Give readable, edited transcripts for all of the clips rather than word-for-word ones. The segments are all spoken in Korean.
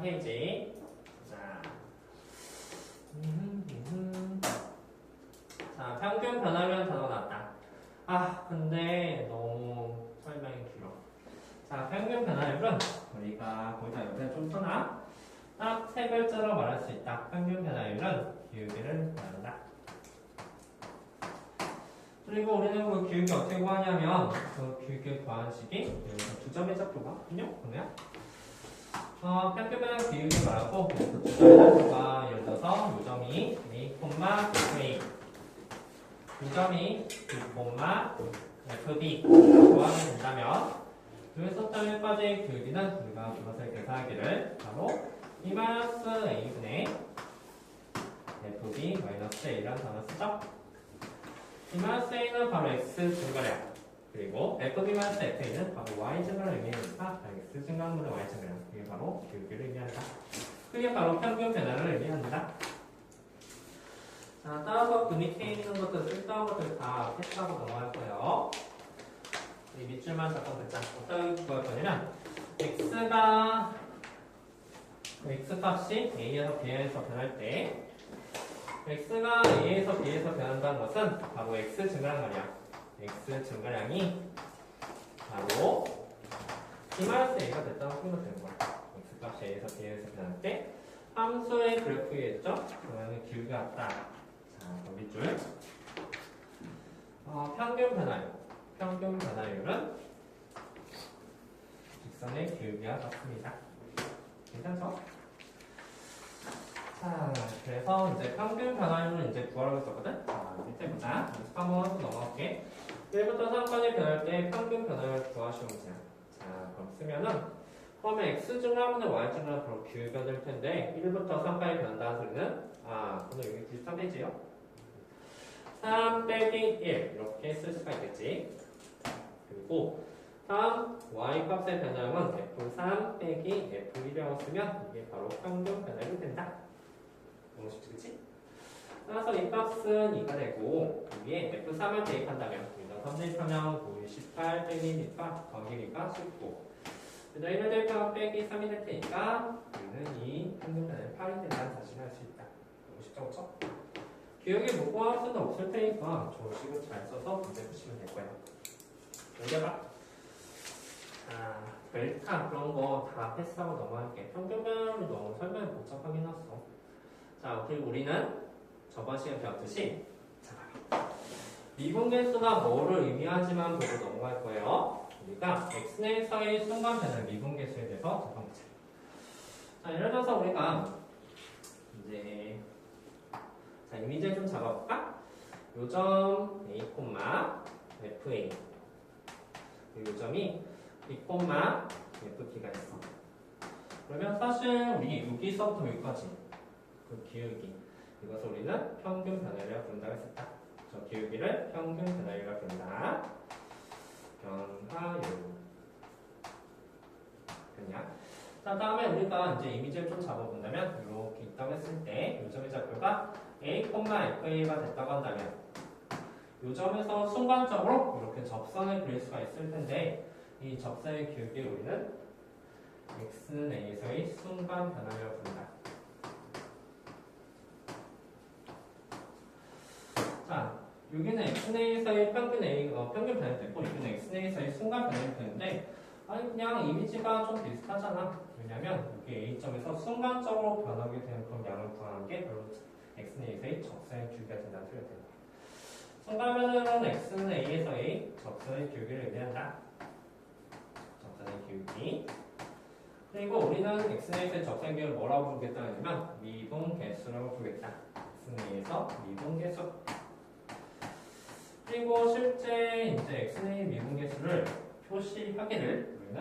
23페이지. 자, 자, 평균 변화율 단어 나왔다. 아, 근데 너무 설명이 길어. 자, 평균 변화율은 우리가 거기다 옆에 좀 써놔. 딱 세 글자로 말할 수 있다. 평균 변화율은 기울기를 구한다. 그리고 우리는 그 기울기 어떻게 구하냐면 그 기울기 구하는 식이 여기서 두 점의 좌표거든요. 그러면 평균 변화율 기울기 말하고 두 점의 좌표가 예를 들어서 이 점이 A, A, 이 점이 B, FB 구하면 된다면 여기서부터 여기까지의 기울기는 우리가 그것을 계산하기를 바로 B-A분의 FB-A라는 단어 쓰죠. B-A는 바로 X 증가량, 그리고 FB-FA는 바로 Y 증가를 의미하니까 X 증가분의 Y 증가량, 이게 바로 기울기를 의미한다. 그게 바로 평균 변화를 의미한다. 자, 따라서 그 밑에 있는 것들, 쓸데없는 것들 다 패스하고 넘어갈 거예요. 이 밑줄만 잠깐 듣자. 어떻게 구할 거냐면 X 값이 A에서 B에서 변할 때 X가 A에서 B에서 변한다는 것은 바로 X 증가량 말이야. X 증가량이 바로 B-A가 됐다고 생각하면 되는 거야. X 값이 A에서 B에서 변할 때 함수의 그래프겠죠? 그러면 기울기가 같다. 자, 그럼 밑줄 평균 변화율은 직선의 기울기와 같습니다. 괜찮죠? 자, 그래서 이제 평균 변화율을 이제 구하라고 했었거든? 자, 밑에 보자. 연습 한번 하고 넘어갈게. 1부터 3까지 변할 때 평균 변화율 구하시면 돼요. 자, 그럼 쓰면은, 그러면 X 증가분의 Y 증가는 바로 기울기가 될 텐데, 1부터 3까지 변한다는 소리는, 오늘 여기 93페이지요. 3 빼기 1. 이렇게 쓸 수가 있겠지. 그리고, 다음 Y 값의 변화량은 F3 빼기 F1이라고 쓰면, 이게 바로 평균 변화율이 된다. 너무 쉽지, 그치? 따라서 이 값은 2가 되고 위에 F3을 대입한다면 여기다 3 대입하면 9, 18 빼기 2가 더하기 2가 19 그다음 1을 대입하면 빼기 3이 될 테니까 우리는 이 평균 변화율이 8이 된다는 사실을 알 수 있다. 너무 쉽죠, 그쵸? 기억에 무거워할 수는 없을 테니까 좋은 식을 잘 써서 문제 푸시면 될 거예요. 넘겨봐. 델타 그런 거 다 패스하고 넘어갈게. 평균 변화율이 너무 설명이 복잡하긴 했어. 자, 그리고 우리는 저번 시간에 배웠듯이 미분계수가 뭐를 의미하지만 보고 넘어갈 거예요. 우리가 x내에서의 순간 변화 미분계수에 대해서 잠깐 보자. 자, 예를 들어서 우리가 이제 이미지를 좀 잡아볼까? 요점 A, FA 요점이 B, FB가 있어. 그러면 사실 우리 여기서부터 여기까지 그 기울기 이것을 우리는 평균 변화율이라고 부른다고 했었다. 저 기울기를 평균 변화율이라고 부른다. 변화율 그냥. 자, 다음에 우리가 이제 이미지를 좀 잡아본다면 이렇게 있다고 했을 때 요점의 좌표가 A, FA가 됐다고 한다면 요점에서 순간적으로 이렇게 접선을 그릴 수가 있을 텐데 이 접선의 기울기를 우리는 X는 A에서의 순간 변화율이라고 부른다. 자, 여기는 X내에서의 평균 변화율이 됐고 여기는 X내에서의 순간 변화율이 되는데 그냥 이미지가 좀 비슷하잖아. 왜냐면 여기 A점에서 순간적으로 변하게 되는 그런 양을 구하는 게 바로 X내에서의 접선의 기울기가 된다는 소리가 되는 거야. 순간 변화율은 X는 A에서의 접선의 기울기를 의미한다. 접선의 기울기. 그리고 우리는 X내에서의 접선의 기울기를 뭐라고 부르겠다 하냐면 미분계수라고 부르겠다. X내에서 미분계수. 그리고 실제 이제 X의 미분계수를 표시하기를 우리는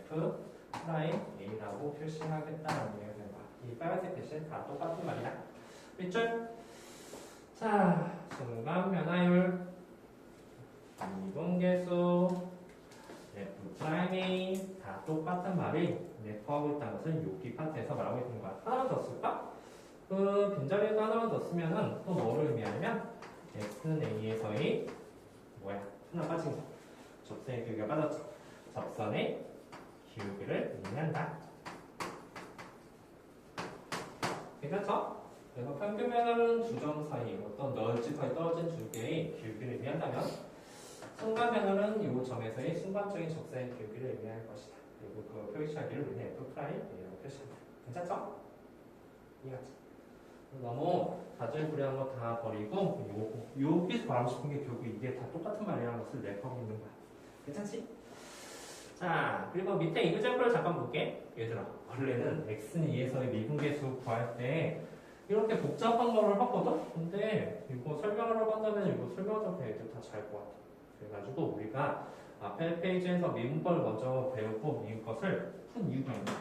F'A라고 표시하겠다는 얘기가 되는 거야. 이 빨간색 대신 다 똑같은 말이야. 밑줄. 자, 순간 변화율, 미분계수, F'A 다 똑같은 말이 내포하고 있다는 것은 여기 파트에서 말하고 있는 거야. 하나만 더 쓸까? 그 빈자리에도 하나만 더 쓰면은 또 뭐를 의미하냐면 X는 A에서의 하나 빠진 거. 접선의 기울기가 빠졌죠. 접선의 기울기를 의미한다. 괜찮죠? 그래서 평균 변화는 두 점 사이 어떤 널찍하게 떨어진 두 개의 기울기를 의미한다면 순간 변화는 이 점에서의 순간적인 적사의 기울기를 의미할 것이다. 그리고 그 표시하기를 우리는 F 프라임 A라고 표시합니다. 괜찮죠? 이해하죠? 너무 자질구레한 거 다 버리고 여기서 말하고 싶은 게 결국 이게 다 똑같은 말이라는 것을 랩하고 있는 거야. 괜찮지? 자, 그리고 밑에 이그제플을 잠깐 볼게. 얘들아, 원래는 x는 2에서의 미분계수 구할 때 이렇게 복잡한 거를 하거든? 근데 이거 설명을 하고 한다면 이거 설명하던 애들 다 잘 것 같아. 그래가지고 우리가 앞에 페이지에서 미분법을 먼저 배우고 미분 것을 푼 이유가 있는 거야.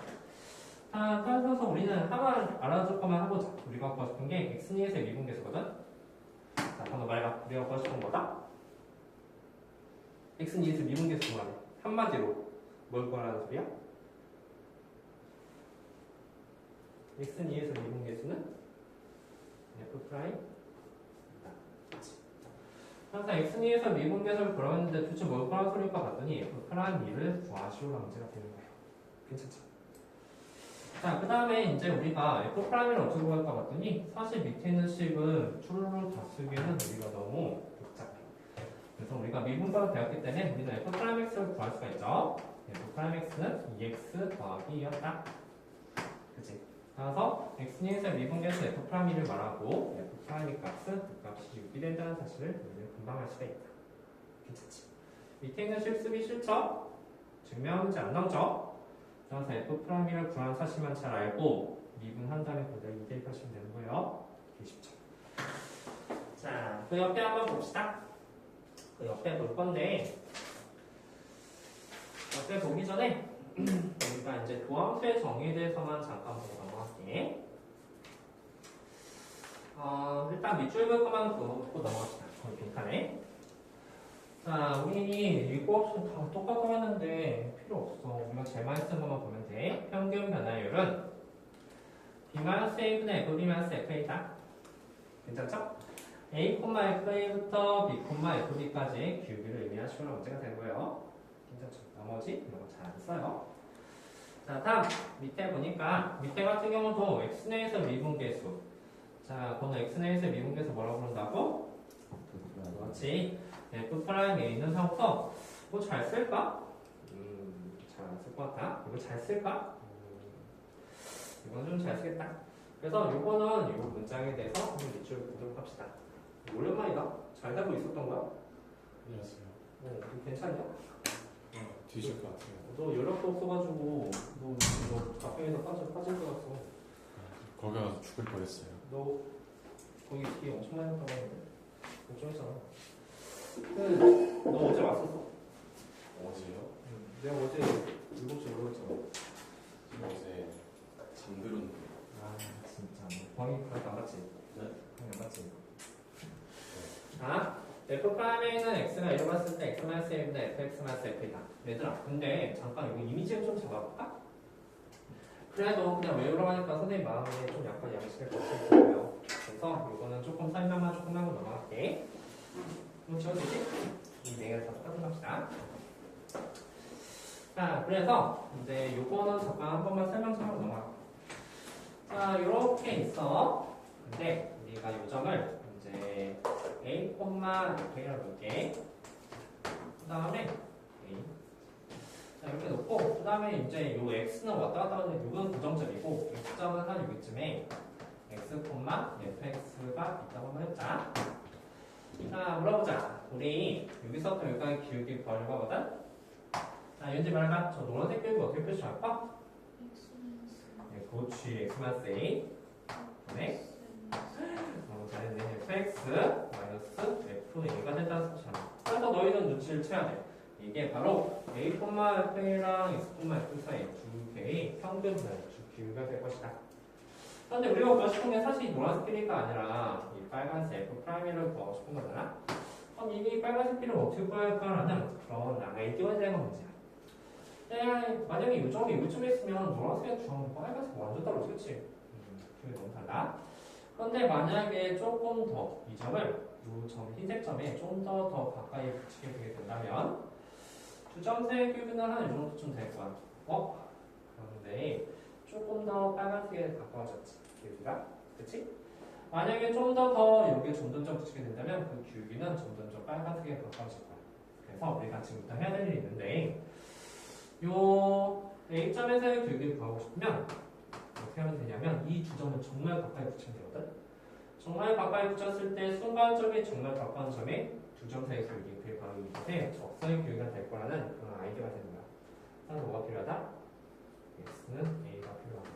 자, 따라서 우리는 하나를 알아줄 것만 해보자. 우리가 갖고 싶은 게 x는 2에서의 미분계수거든? 자, 한번 말해봐. 우리가 갖고 싶은 거다? x는 2에서 미분계수 구하래. 한마디로 뭘 구하라는 소리야? x는 2에서 미분계수는 f 프라임. 항상 x는 2에서 미분계수를 구하는데 도대체 뭘 구하라는 소리일까 봤더니 f 프라임 2를 구하시오라는 문제가 되는 거예요. 괜찮죠? 자, 그 다음에 이제 우리가 f 프라임을 어떻게 구할까 봤더니 사실 밑에 있는 식은 추루루 다 쓰기에는 우리가 너무 복잡해. 그래서 우리가 미분법을 배웠기 때문에 우리는 f 프라임 x를 구할 수가 있죠. f 프라임 x는 2x 더하기 2였다. 그치? 따라서 x는 1에서 미분계수 f 프라임 2를 말하고 f 프라임 2 값은 그 값이 6이 된다는 사실을 우리는 금방 알 수가 있다. 괜찮지? 밑에 있는 실습이 싫죠? 증명 문제 안 나오죠? 따라서 f 프라임 2를 구하는 사실만 잘 알고 미분한 다음에 그대로 2 대입하시면 되는 거예요. 이게 쉽죠? 자, 그 옆에 한번 봅시다. 그 옆에 볼 건데 옆에 보기 전에 우리가 이제 도함수의 정의에 대해서만 잠깐 보고 넘어갈게. 일단 밑줄 볼 것만 보고 넘어갑시다. 거의 빈칸에. 자, 우리 이거 다 똑같고 했는데 필요 없어. 우리가 제일 많이 쓴 것만 보면 돼. 평균 변화율은 B-A분의 FB-FA다. 괜찮죠? A,FA부터 B,FB까지 기울기를 의미한 식으로 문제가 되는 거예요. 괜찮죠? 나머지 이런 거 잘 안 써요. 자, 다음 밑에 보니까 밑에 같은 경우도 x내에서 미분계수. 자, 그거는 x내에서 미분계수 뭐라고 부른다고? 그렇지. f 프라임에 있는 상부터 뭐 잘 쓸까? 잘 안 쓸 것 같아. 이거 잘 쓸까? 이건 좀 잘 쓰겠다. 그래서 요거는 요 문장에 대해서 한번 밑줄 보도록 합시다. 오랜만이다. 잘 되고 있었던 거야? 안녕하세요. 괜찮냐? 뒤질 것 같아요. 너 연락도 없어가지고 너 가평에서 빠질 것 같어. 거기 가서 죽을 뻔했어요. 너 거기 비 엄청 많이 갔다고 하는데 걱정했잖아. 너 어제 왔었어? 어제요? 내가 어제 7시에 올라왔잖아. 어제 잠들었는데. 아 진짜 광희 그렇게 안 봤지? 네? 광희 안 봤지? 자, f 프라임에 있는 x가 이로 봤을 때 x-1분의 fx-f이다. 얘들아, 근데 잠깐 이거 이미지를 좀 잡아볼까? 그래도 그냥 외우라고 하니까 선생님 마음에 좀 약간 양식을 거칠 거예요. 그래서 이거는 조금 설명만 조금 하고 넘어갈게. 그럼 지워지지? 이 내용을 다 똑같은 겁시다. 자, 그래서 이제 요거는 잠깐 한 번만 설명 좀 하고 넘어갈게요. 자, 요렇게 있어. 근데 우리가 요 점을 이제 A, A라고 볼게. 그 다음에 A. 자, 이렇게 놓고, 그 다음에 이제 요 X는 왔다 갔다 하는 6은 고정점이고, X점은 한 여기쯤에 X, fx가 있다고 한번 해보자. 자, 물어보자. 우리 여기서부터 여기까지 기울기 구하려고 하거든? 자, 연지 말해봐. 저 노란색 기울기 어떻게 표시할까? 네, 그렇지. X-A. 네. 잘했네. fx 마이너스 fA가 된다는 사실이야. 그래서 너희는 눈치를 채야 돼. 이게 바로 a, fA랑 x,f 사이 두 개의 평균 기울기가 될 것이다. 그런데 우리가 구하고 싶은 게 사실 노란색 길이가 아니라 이 빨간색 f 프라임을 구하고 싶은 거잖아. 그럼 이 빨간색 길이를 어떻게 구할까라는 그런 아이디어에 대한 문제야. 만약에 이 점이 여기쯤에 있으면 노란색이랑 주황색, 빨간색 완전 다르지, 그치? 그게 너무 달라. 그런데 만약에 조금 더 이 점을 이 점 흰색 점에 좀 더 가까이 붙이게 되게 된다면 두 점 사이의 기울기는 한 이 정도쯤 될 거야. 그런데 조금 더 빨간색에 가까워졌지 기울기가. 그치? 만약에 좀 더 여기에 점점점 붙이게 된다면 그 기울기는 점점점 빨간색에 가까워질 거야. 그래서 우리가 지금부터 해야 될 일이 있는데 요 A점에서의 기울기를 구하고 싶으면 어떻게 하면 되냐면 이 두 점은 정말 가까이 붙이면 되거든. 정말 가까이 붙였을 때 순간적인 정말 가까운 점에 두 점 사이의 기울기 그게 바로 이것에 적성의 기울기가 될 거라는 그런 아이디어가 되는 거야. 그래서 뭐가 필요하다? x는 a가 필요하다.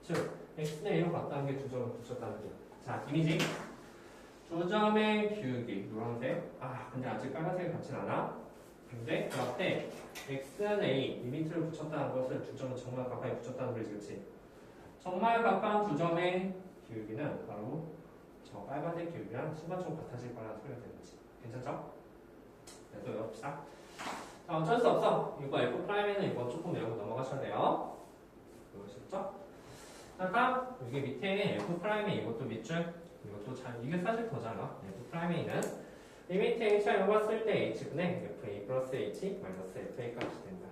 즉 x는 a로 같다는 게 두 점을 붙였다는 게. 자 이미지 두 점의 기울기 노란색. 아 근데 아직 빨간색이 같진 않아. 근데 그 앞에 x는 a 리미트를 붙였다는 것을 두 점은 정말 가까이 붙였다는 소리지, 그치? 정말 가까운 두 점의 기울기는 바로 저 빨간색 기울기랑 순간적으로 같아질 거라는 소리가 되는 거지. 괜찮죠? 네, 또 외웁시다. 자, 어쩔 수 없어. 이거 F'에는 이거 조금 외우고 넘어가셔야 돼요. 그러셨죠? 자, 다음 여기 밑에 F'에 이것도 밑줄 이것도 잘 이게 사실 더잖아. F'에는 리미트 h를 봤을 때 h분의 fa 플러스 h 마이너스 fa 값이 된다.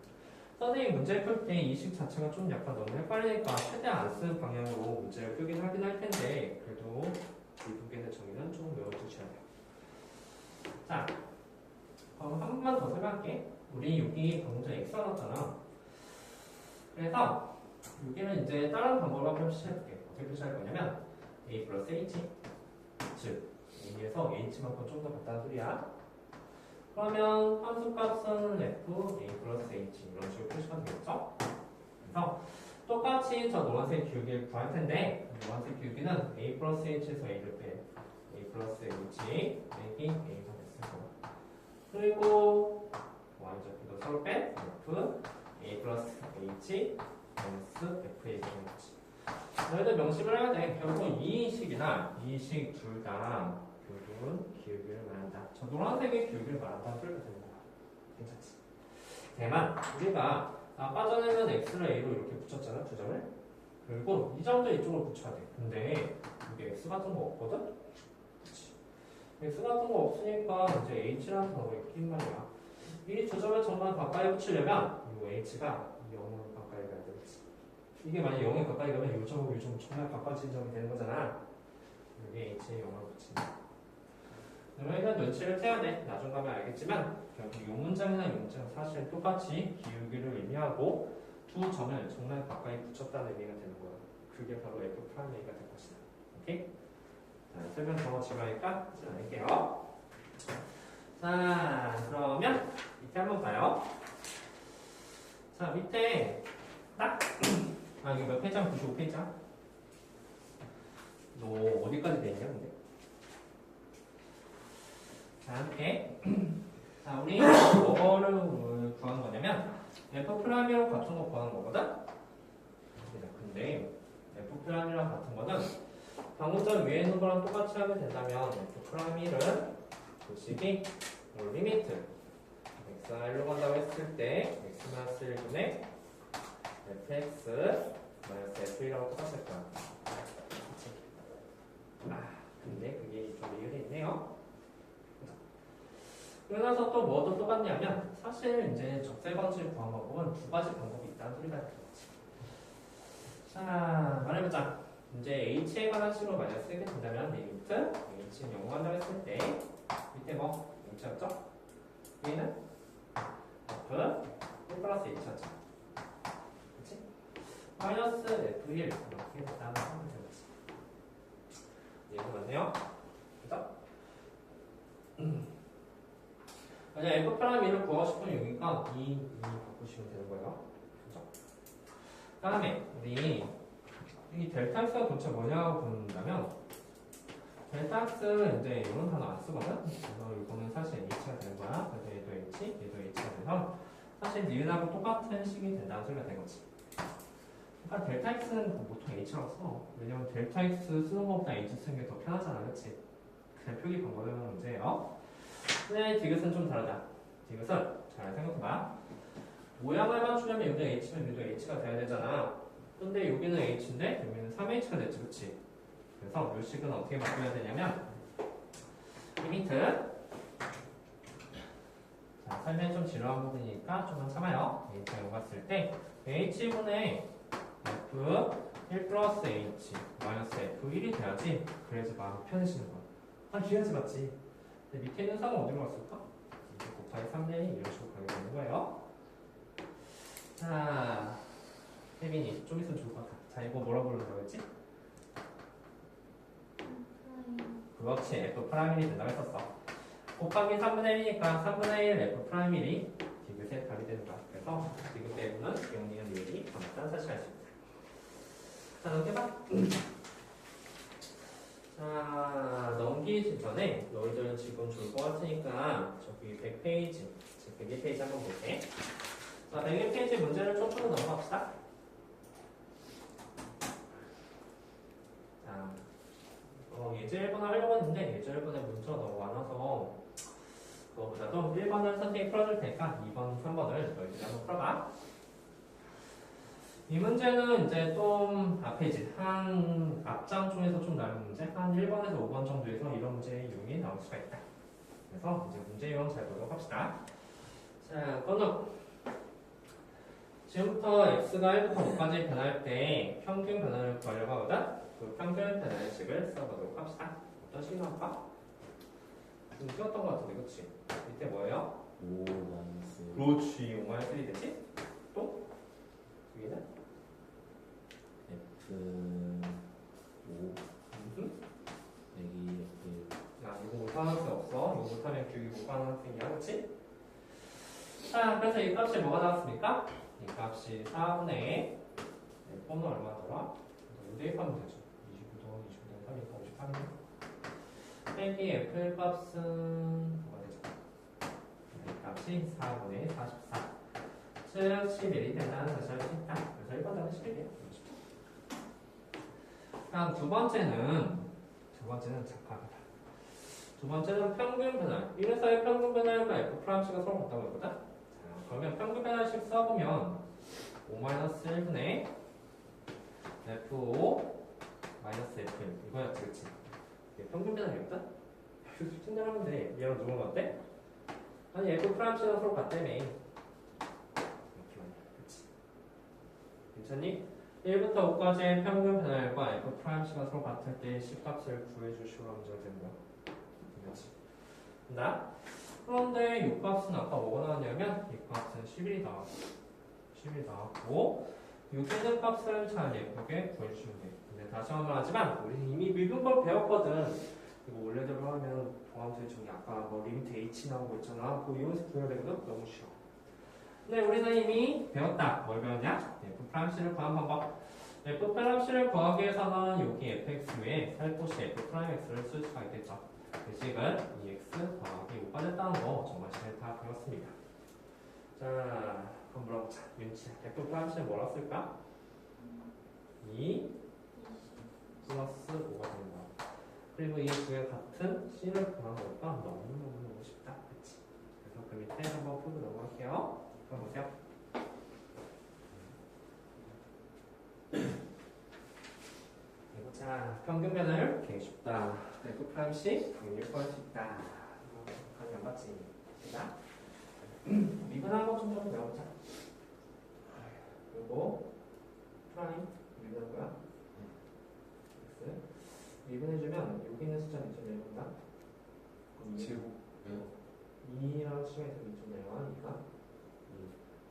선생님 문제 풀 때 이 식 자체가 좀 약간 너무 헷갈리니까 최대한 안 쓰는 방향으로 문제를 풀긴 하긴 할 텐데 그래도 이 두 개의 정의는 좀 외워두셔야 돼요. 자, 그럼 한 번만 더 설명할게. 우리 여기 방금 전에 x 나왔잖아. 그래서 여기는 이제 다른 방법으로 표시해볼게. 어떻게 표시할 거냐면 a 플러스 h 즉 A에서 h만큼 좀 더 같다는 소리야. 그러면 함수값은 f a 플러스 h 이런 식으로 표시가 되겠죠? 그래서 똑같이 저 노란색 기울기를 구할 텐데 노란색 기울기는 a 플러스 h에서 a를 빼 a 플러스 h 빼기 a가 됐을 거야. 그리고 y좌표도 서로 뺀 f a 플러스 h 마이너스 fa가 되는 거지. 너희들 명심을 해야 돼. 결국 이 식이나 이 식 둘 다 결국은 기울기를 말한다. 저 노란색의 기울기를 말한다는 소리가 되는 거야. 괜찮지? 다만 우리가 아까 전에는 x를 a로 이렇게 붙였잖아, 두 점을. 그리고 이 점도 이쪽으로 붙여야 돼. 근데 여기 x 같은 거 없거든? 그치? x 같은 거 없으니까 이제 h라는 단어가 있긴 말이야. 이 두 점을 정말 가까이 붙이려면 이 h가 0으로 가까이 가야 되겠지. 이게 만약 0에 가까이 가면 이 점하고 이 점은 정말 가까워진 점이 되는 거잖아. 여기 h에 0을 붙인다. 그러면 눈치를 채야 돼. 나중 가면 알겠지만 결국 이 문장이나 이 문장은 사실 똑같이 기울기를 의미하고 두 점을 정말 가까이 붙였다는 의미가 되는 거야. 그게 바로 F'A가 될 것이다. 오케이? 자, 설명 더 지루하니까 하지 않을게요. 자, 그러면 밑에 한번 봐요. 자, 밑에 딱 이거 몇 페이지야? 95페이지야? 너 어디까지 돼 있냐, 근데? 자, 이렇게. 자, 우리 뭐를 구하는 거냐면 F'이랑 같은 거 구하는 거거든? 근데 F'이랑 같은 거는 방금 전 위에 있는 거랑 똑같이 하게 된다면 F'는 도식이 리미트 x가 1로 간다고 했을 때 x-1분의 fx 마이너스 f1이라고 똑같을 거야. 그치? 근데 그게 좀 이유가 있네요. 그러면서 또 뭐도 똑같냐면 사실 이제 적세 방식을 구한 방법은 두 가지 방법이 있다는 소리가 들었지. 자, 말해보자. 이제 h에 관한 식으로 만약 쓰게 된다면 리미트 h는 0 간다고 했을 때 밑에 뭐 h였죠? 얘는 f 1 플러스 h였죠. 그치? 마이너스 f1 이렇게 됐다는 하면 되겠지. 이해가 맞네요? 그죠? 만약 F'1을 구하고 싶으면 여기가 2 바꾸시면 되는 거예요. 그죠? 그 다음에 우리 이 델타 x가 도대체 뭐냐고 본다면 델타 x는 이제 이런 단어 안 쓰거든? 그래서 이거는 사실 h가 되는 거야. 그래서 얘도 h, 얘도 h가 돼서 사실 니은하고 똑같은 식이 된다는 소리가 된 거지. 그러니까 델타 x는 보통 h라고 써. 왜냐면 델타 x 쓰는 것보다 h 쓰는 게 더 편하잖아, 그치? 그냥 표기 방법의 문제예요. 근데 디귿은 좀 다르다. 디귿은 잘 생각해봐. 모양을 맞추려면 여기가 h면 여기도 h가 돼야 되잖아. 근데 여기는 h인데 여기는 3h가 됐지, 그치? 그래서 이 식은 어떻게 바꿔야 되냐면 리미트 자, 설명 좀 지루한 부분이니까 좀만 참아요. h가 0 갔을 때 h분의 F1 플러스 H 마이너스 F1이 돼야지. 그래야지 마음이 편해지는 거야. 아, 기현씨 맞지? 근데 밑에 있는 3은 어디로 갔을까? 이제 곱하기 3대 1 이런 식으로 가게 되는 거예요. 자, 혜빈이 좀 있으면 좋을 것 같아. 자, 이거 뭐라 부른다고 했지? 그렇지, F'1이 된다고 했었어. 곱하기 3분의 1이니까 3분의 1 F'1이 디귿에 답이 되는 거야. 그래서 디귿 배분은 기억력의 비율이 같다는 사실을 알 수 있다. 자, 넘겨봐. 자, 넘기기 전에 너희들 지금 줄 것 같으니까 저기 100페이지, 즉 102페이지 한번 볼게. 자, 102페이지 문제를 쪽으로 넘어갑시다. 자, 예제 1번 하려고 했는데 예제 1번에 문제가 너무 많아서 그거보다도 1번을 선생님이 풀어줄 테니까 2번, 3번을 너희들이 한번 풀어봐. 이 문제는 이제 좀 앞에 이제 한 앞장 중에서 좀 나은 문제, 한 1번에서 5번 정도에서 이런 문제의 유형이 나올 수가 있다. 그래서 이제 문제 유형 잘 보도록 합시다. 자, 건우. 지금부터 x가 1부터 5까지 변할 때 평균 변화를 구하려고 하거든? 그 평균 변화의 식을 써보도록 합시다. 어떤 식이 나올까? 좀 쉬웠던 것 같은데, 그치? 이때 뭐예요? 5 마이너스 그렇지, 5-1이 되지? 또? 여기는? F 5 내기 F 야, 이거 못하는 학생 없어. 이거 못하면 교육이 못 가는 학생이야, 그치? 자, 그래서 이 값이 뭐가 나왔습니까? 이 값이 4분의 F는 얼마더라? 이거 대입하면 되죠. 29도 29도 3이니까 58이네. 빼기 F의 값은 뭐가 되죠? 이 값이 4분의 44. 즉 11이 된다는 것을 알 수 있다. 그래서 1번 답은 11이에요. 다음 두 번째는 작합이다. 두 번째는 평균 변화. 이 회사의 평균 변화가 F'C가 서로 같다고 했거든? 자, 그러면 평균 변화식 써보면 5-1분의 F5 마이너스 F1 이거였지, 그치? 이게 평균 변화이거든? 여기서 친절하면 돼. 얘랑 누군 것 같대? 아니 F'C가 서로 같다며. 이렇게 말이야, 그치? 괜찮니? 1부터 5까지의 평균 변화율과 F'C가 서로 같을 때 C값을 구해주시고 하면 되는 거야. 그렇지. 나? 그런데 6값은 아까 뭐가 나왔냐면 이 값은 11이 나왔고 11이 나왔고 여기 있는 값을 잘 예쁘게 구해주시면 돼. 근데 다시 한 번 하지만 우리 이미 미분법 배웠거든. 이거 원래대로 하면 도함수의 정의 아까 뭐 리미트 H 나오고 있잖아. 그거 이용해서 구해야 되거든? 너무 쉬워. 네, 우리는 이미 배웠다. 뭘 배웠냐? F'C를 구한 방법. F'C를 구하기 위해서는 여기 fx 외에 살포시 F'X를 쓸 수가 있겠죠. 그 식은 2x 더하기 5가 됐다는 거 정말 잘 다 배웠습니다. 자, 그럼 물어보자. 윤치. F'C는 뭐라 쓸까? 2 플러스 5가 되는 거야. 그리고 이 두개 같은 C를 구하는 거니까 너무너무 쉽다. 그치? 그래서 그 밑에 한번 풀고 넘어갈게요. 보세요. 자, 평균 변화율 되게 쉽다. F'C 확률 구할 수 있다. 감이 안 맞지? 자, 미분한 거 좀 배워보자. 그리고 프라임 미분할 거야. X 미분해주면 여기 있는 숫자는 2.1보다 제곱 2라는 숫자에서 2.1와 2가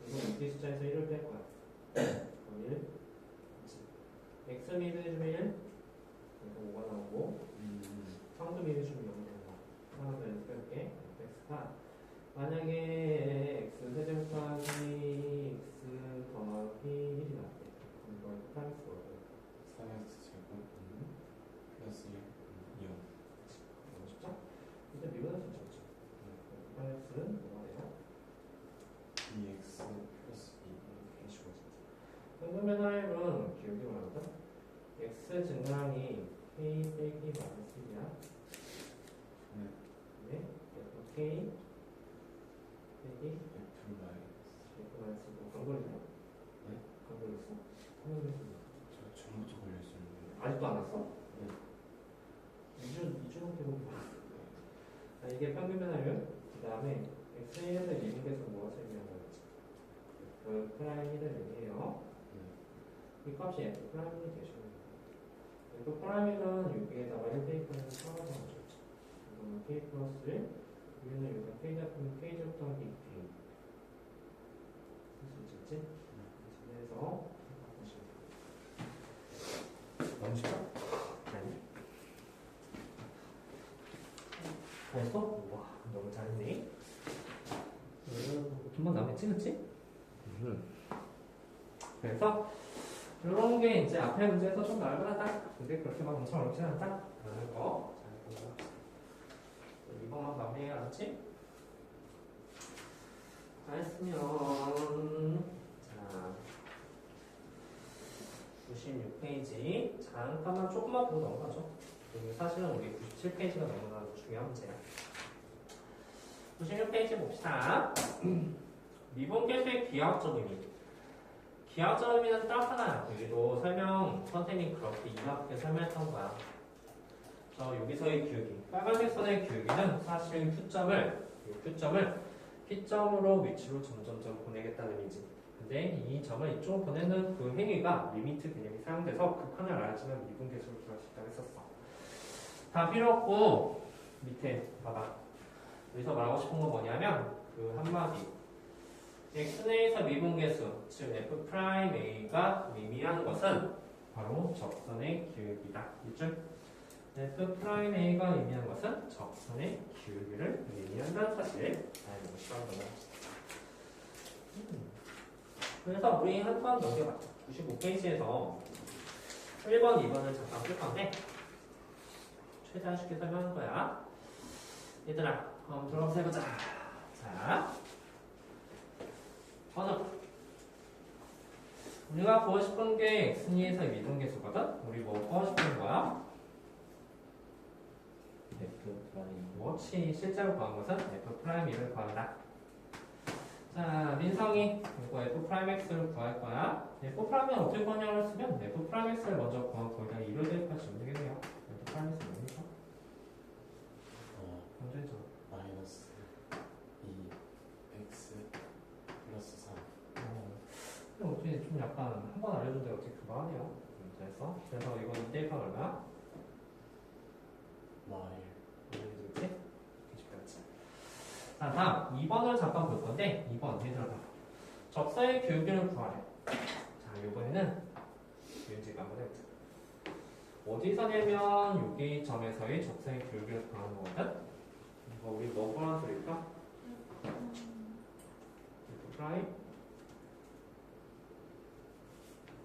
이거 밑에 숫자에서 1을 뺄 거야. 그럼 1 X 미분해주면 1 그래서 5가 나오고 상도 미분해주면 0이 되는 거야. 하나 더 연습 해볼게. X가 만약에 X 세제곱 더하기 X 더하기 1이 나왔대. 그럼 이거 F'X 뭐야? 4x 제곱 플러스 2요. 너무 쉽죠? 일단 미분할 수 있죠. F'X는 뭐가 돼요? 2x 플러스 2. 이렇게 쉬워지죠. 평균 변화율은 기억이 뭐라거든? X 증량이 K 빼기 마이너스 1이야. 네. K 빼기 F 마이너스. F 마이너스 뭐 강돌이냐? 네? 강돌했어? 강돌했어. 저 전부터 걸려있었는데. 아직도 안 왔어? 네. 2주 넘게 보고 자, 이게 평균 변화율. 그 다음에 X를 미분해서 뭐가 제일 중요한 거였지? 그 프라임 1을 얘기해요. 이 값이 F 프라임이 되시는 거예요. F 프라임은 여기에다가 1 대입하면 4가 나오죠. 이거는 K 플러스 1, 위에는 여기가 K 잡으면 K 잡던 K. 쓸 수 있겠지? 그래서 너무 쉽죠? 아니. 벌써? 우와, 너무 잘했네. 금방 나오겠지, 그치? 그래서 이런 게 이제 앞에 문제에서 좀 나올만하다. 근데 그렇게 막 엄청 어렵진 않다. 라는 거. 자, 이번만 마무리해야 알았지? 다 했으면 자 96페이지 잠깐만 조금만 보고 넘어가죠. 여기 사실은 우리 97페이지가 너무나 중요한 문제야. 96페이지 봅시다. 미분계수의 기하학적 의미. 기하학적 의미는 딱 하나야. 여기도 설명 선생님 그렇게 이만하게 설명했던 거야. 저 여기서의 기울기, 빨간색 선의 기울기는 사실 Q점을 P점으로 위치로 점점점 보내겠다는 의미지. 근데 이 점을 이쪽으로 보내는 그 행위가 리미트 개념이 사용돼서 극한을 알았지만 미분계수를 구할 수 있다고 했었어. 다 필요 없고 밑에 봐봐. 여기서 말하고 싶은 건 뭐냐면 그 한마디 x에서 미분계수 즉 f'a가 의미하는 것은 바로 적선의 기울기다. 있죠? f'a가 의미하는 것은 적선의 기울기를 의미한다는 사실 알고 싶어하는 거야. 그래서 우리 한 번 넘겨봤죠. 95페이지에서 1번, 2번을 잠깐 쓸 건데 최대한 쉽게 설명한 거야. 얘들아, 들어가서 해보자. 자, 번호. 우리가 구하고 싶은 게 x에서 미분계수거든? 우리 뭐 구하고 싶은 거야? F 프라임. 그렇지. 실제로 구한 것은 f'1을 구한다. 자, 민성이 이거 f'x를 구할 거야. f'은 어떻게 구하냐고 했으면 f'x를 먼저 구하고 거기다 2를 대입할 수 있는 되겠네요. f'x 뭡니까? 먼저 해줘. 마이너스 2x 플러스 3. 근데 어떻게 좀 약간 한 번 알려줬는데 어떻게 그거 하네요. 그래서 이거는 대입한 얼마? 마일. 이렇게 쉽겠지. 자, 다음 2번을 잠깐 볼 건데 2번 얘들아 봐. 적사의 기울기를 구하래. 자, 이번에는 윤지가 한번 해보자. 어디서냐면 여기 점에서의 적사의 기울기를 구하는 거거든. 이거 우리 뭐 구하는 소리일까? F 프라임?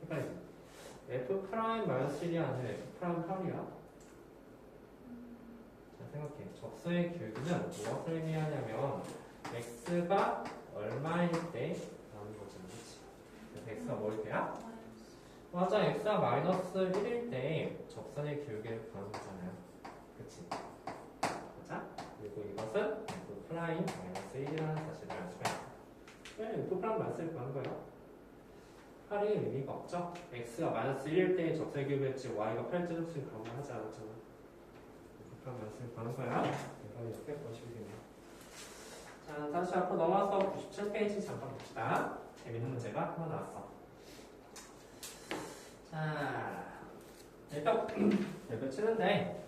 헷갈리지? F 프라임 마이너스 1이 아니라 F 프라임 8이야. 자, 생각해. 적수의 기울기는 무엇을 의미하냐면 x가 얼마일 때 라는 거잖아. 그치? 그래서 x가 뭐일 때야? 맞아. x가 마이너스 1일 때 적선의 기울기를 구하는 거잖아요. 그치? 맞아? 그리고 이것은 f 프라임 마이너스 1이라는 사실을 알 수가 있어. 왜 f 프라임 마이너스 1을 구하는 거야? 8이 의미가 없죠? x가 마이너스 1일 때 적선의 기울기였지 y가 8쯤 그런 거 하지 않았잖아. 그럼 연습을 보는 거야. 이거 이렇게 보시면 됩니다. 자, 다시 앞으로 넘어와서 97페이지 잠깐 봅시다. 재밌는 문제가 하나 나왔어. 자, 별표 치는데,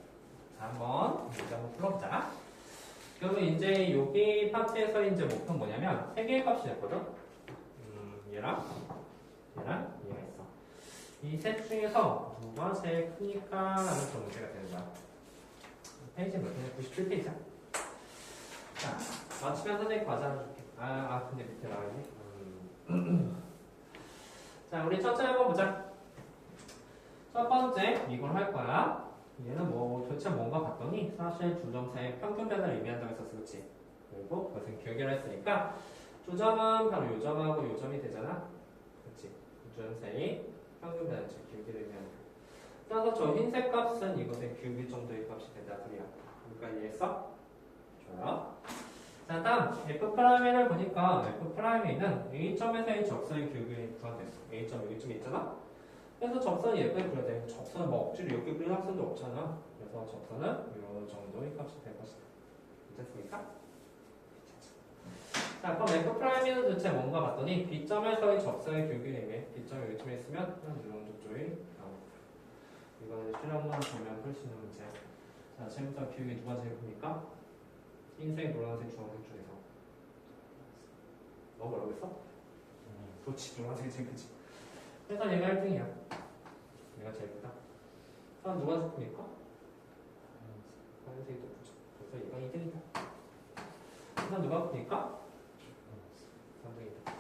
자, 한번 문제 한번 풀어보자. 그러면 이제 여기 파트에서 이제 목표는 뭐냐면, 세 개의 값이 됐거든? 얘랑 얘가 있어. 이 셋 중에서 누가 제일 크니까? 라는 그런 문제가 되는 거야. 페이지 몇 페이지? 97페이지야. 자, 맞추면 선생님 과자 하나 줄게. 근데 밑에 나와있네. 자, 우리 천천히 한번 보자. 첫 번째, 이걸 할 거야. 얘는 뭐, 도대체 뭔가 봤더니, 사실 두 점 사이의 평균 변화를 의미한다고 했었어, 그치? 그리고 그것은 기울기를 했으니까, 두 점은 바로 요 점하고 요 점이 되잖아? 그치? 두 점 사이 평균 변화, 즉 기울기를 의미하는 거. 따라서 저 흰색 값은 이것의 기울기 정도의 값이 된다 소리야. 여기까지 이해했어? 좋아요. 자, 다음 F'를 보니까 F'는 A점에서의 적선의 기울기를 구한댔어. A점 여기쯤에 있잖아? 그래서 적선이 예쁘게 그려야 돼. 적선은 뭐 억지로 이렇게 그리는 학생도 없잖아. 그래서 적선은 이런 정도의 값이 될 것이다. 괜찮습니까? 자, 그럼 F 프라임은 도대체 뭔가 봤더니 B점에서의 접선의 기울기를 의미해. B점이 여기쯤에 있으면 한 이런 쪽이 나옵니다. 이거는 실험만 보면 풀 수 있는 문제야. 자, 지금부터 기울기 누가 제일 큽니까? 흰색, 노란색, 주황색 중에서. 너 뭐라고 했어? 그렇지, 노란색이 제일 크지. 그래서 얘가 1등이야. 얘가 제일 크다. 그럼 누가 제일 큽니까? 하얀색이 더 크죠. 그래서 얘가 2등이다. 그럼 누가 큽니까? 3등이다.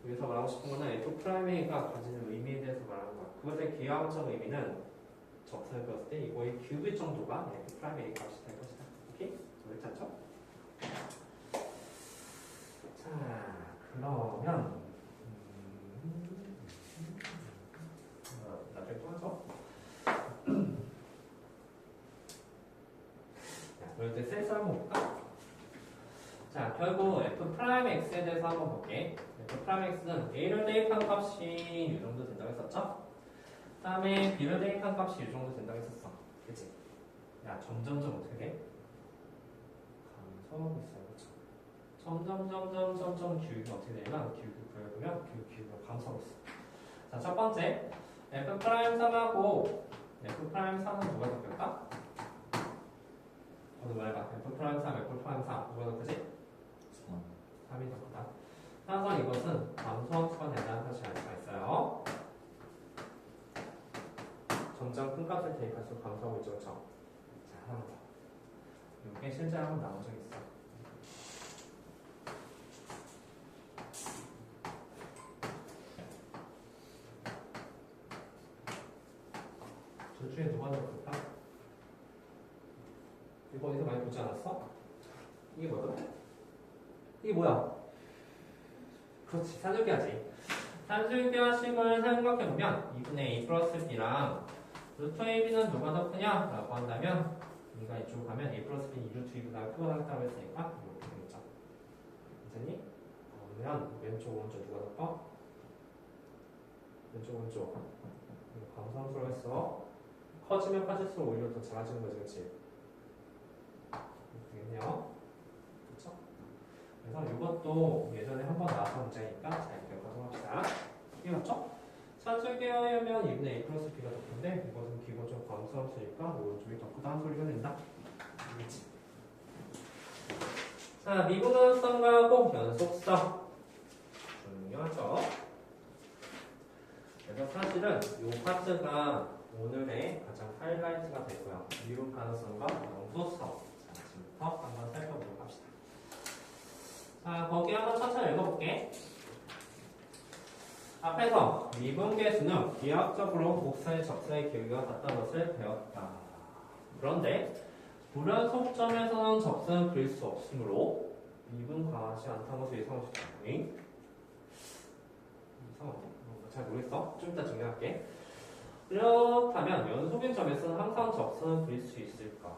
여기서 말하고 싶은 거는 F'A가 가지는 의미에 대해서 말하는 거야. 그것의 기하학적 의미는 접선을 그었을 때 이거의 큐브 정도가 F'A의 값이 될 것이다. 오케이? 우리 찾죠? 자, 그러면 나중에 또 하죠. 자, 그럴 때 셀수 한번 볼까? 자, 결국 F'X에 대해서 한번 볼게. F'X는 A를 대입한 값이 이 정도 된다고 했었죠? 그 다음에 B를 대입한 값이 이 정도 된다고 했었어. 그치? 야, 점점점 어떻게 돼? 감소하고 있어요. 그쵸? 점점 기울기가 어떻게 되냐면 기울기 구해보면 기울기가 감소하고 있어. 자, 첫 번째 F'3하고 F'4는 누가 더 클까? 어느 말해봐. F'3, F'4 누가 더 크지? 3이 더 크다. 따라서 이것은 감소함수가 된다는 사실을 알 수가 있어요. 점점 큰 값을 대입할수록 감소하고 있죠. 그렇죠? 자, 하나 더. 이게 실제로 한번 나온 적이 있어. 둘 중에 누가 더 클까? 이거 어디서 많이 보지 않았어? 이게 뭐거든? 이게 뭐야? 그렇지, 산술기하지. 산술기하식을 생각해보면 2분의 A 플러스 B랑 루트 AB는 누가 더 크냐? 라고 한다면 우리가 이쪽으로 가면 A 플러스 B는 2루트 2보다 크고 하겠다고 했으니까 이렇게 되겠죠. 괜찮니? 그러면 왼쪽 오른쪽 누가 더 커? 왼쪽 오른쪽 감소함수로 했어. 커지면 커질수록 오히려 더 작아지는 거지, 그치? 이렇게 되겠네요. 그쵸? 그래서 이것도 예전에 한번 나왔던 문제니까 잘 기억하도록 합시다. 이게 맞죠? 산술계하면 2분의 A 플러스 B가 더 큰데 이것은 기본적으로 감소함수니까 오른쪽이 더 크다는 소리가 된다. 알겠지? 자, 미분원성과 꼭 연속성 중요하죠? 그래서 사실은 이 파트가 오늘의 가장 하이라이트가 되고요. 미분 가능성과 연속성. 자, 지금부터 한번 살펴보도록 합시다. 자, 거기 한번 천천히 읽어볼게. 앞에서 미분계수는 기하학적으로 곡선의 접선의 기울기가 같다는 것을 배웠다. 그런데 불연속점에서는 접선을 그릴 수 없으므로 미분 가하지 않다는 것을 이상하시죠? 이상하네. 잘 모르겠어. 좀 이따 정리할게. 그렇다면 연속인 점에서는 항상 접선을 그릴 수 있을까?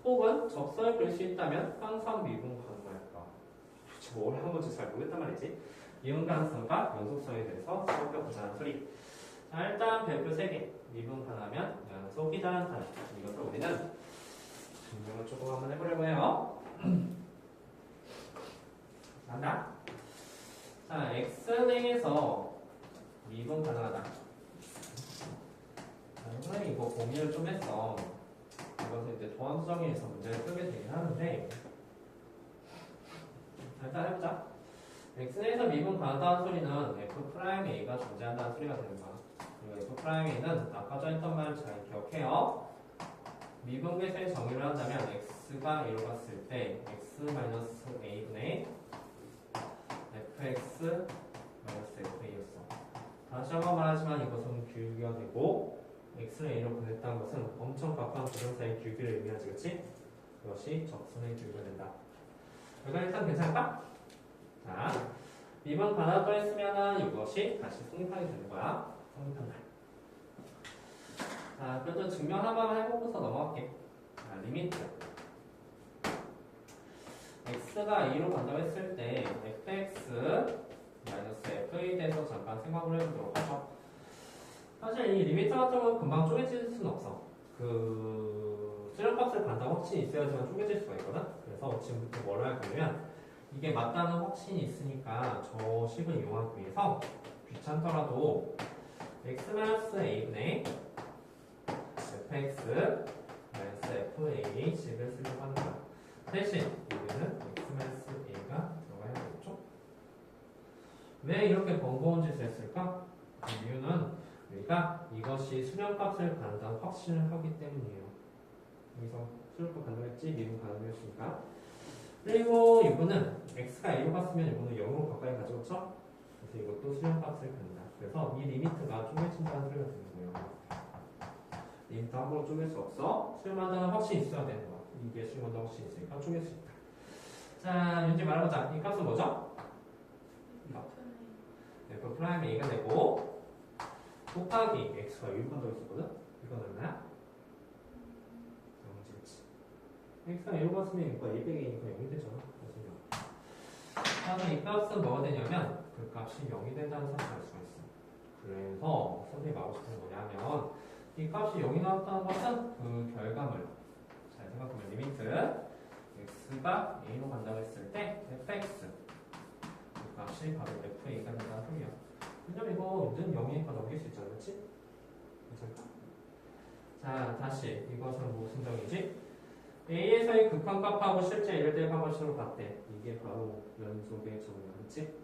혹은 접선을 그릴 수 있다면 항상 미분 가능할까? 도대체 뭘 한 건지 잘 모르겠단 말이지. 미분 가능성과 연속성에 대해서 살펴보자는 소리. 자, 일단 별표 3개. 미분 가능하면 연속이다는 단어. 이것을 우리는 증명을 조금 한번 해보려고 해요. 간다. 자, X내에서 미분 가능하다. 선생님 이거 고민을 좀 했어. 이것은 이제 도함수정에서 문제를 쓰게 되긴 하는데 일단 해보자. X내에서 미분 가능하다는 소리는 F'A가 존재한다는 소리가 되는 거야. 그리고 F'A는 아까 전 했던 말을 잘 기억해요. 미분계수의 정의를 한다면 X가 A로 갔을 때 X-A분의 Fx-Fa였어. 다시 한번 말하지만 이것은 기울기가 되고 X를 A로 보냈다는 것은 엄청 가까운 부정사의 기울기를 의미하지, 그치? 이것이 접선의 기울기가 된다. 여기가 일단 괜찮을까? 자, 미분 가능하다고 했으면 이것이 다시 성립하게 되는 거야. 성립한다. 자, 그래도 증명 한번 해보고서 넘어갈게. 자, 리미트. X가 A로 간다고 했을 때 fx-f에 대해서 잠깐 생각을 해보도록 하죠. 사실 이 리미트 같은 건 금방 쪼개질 수는 없어. 수렴값을 간다고 확신이 있어야지만 쪼개질 수가 있거든. 그래서 지금부터 뭘 할 거냐면 이게 맞다는 확신이 있으니까 저 식을 이용하기 위해서 귀찮더라도 x-a분의 fx fA 식을 쓰려고 하는 거야. 대신 여기는 x-a가 들어가야 되겠죠? 왜 이렇게 번거로운 짓을 했을까? 그 이유는 우리가 이것이 수렴값을 간다는 확신을 하기 때문이에요. 여기서 수렴값 간다했지? 미분 가능했으니까. 그리고 이거는 x가 a로 갔으면 이거는 0으로 가까이 가죠, 그렇죠? 그래서 이것도 수렴값을 간다. 그래서 이 리미트가 쪼개진다는 소리가 되는 거예요. 리미트 함부로 쪼갤 수 없어. 수렴한다는 확신이 있어야 되는 거야. 이게 수렴한다는 확신이 있으니까 쪼갤 수 있다. 자, 이제 말해보자. 이 값은 뭐죠? f 프라임 a가 되고 곱하기 x가 1번 더 있었거든? 이건 얼마야? 0이지. x가 1로 갔으면 이거 a 빼기 a니까 0이 되잖아. 그래서 이 값은 뭐가 되냐면 그 값이 0이 된다는 사실을 알 수가 있어. 그래서 선생님이 말하고 싶은 건 뭐냐면 이 값이 0이 나왔다는 것은 그 결과물. 잘 생각하면 리미트 x가 a로 간다고 했을 때 fx 그 값이 바로 fa가 된다는 소리야. 왜냐면 이거 는 0이니까 넘길 수 있잖아, 그렇지? 괜찮을까? 자, 다시 이것은 무슨 정이지? a에서의 극한값하고 실제 이를 대입한 것으로 봤대. 이게 바로 연속의 정이야, 그렇지?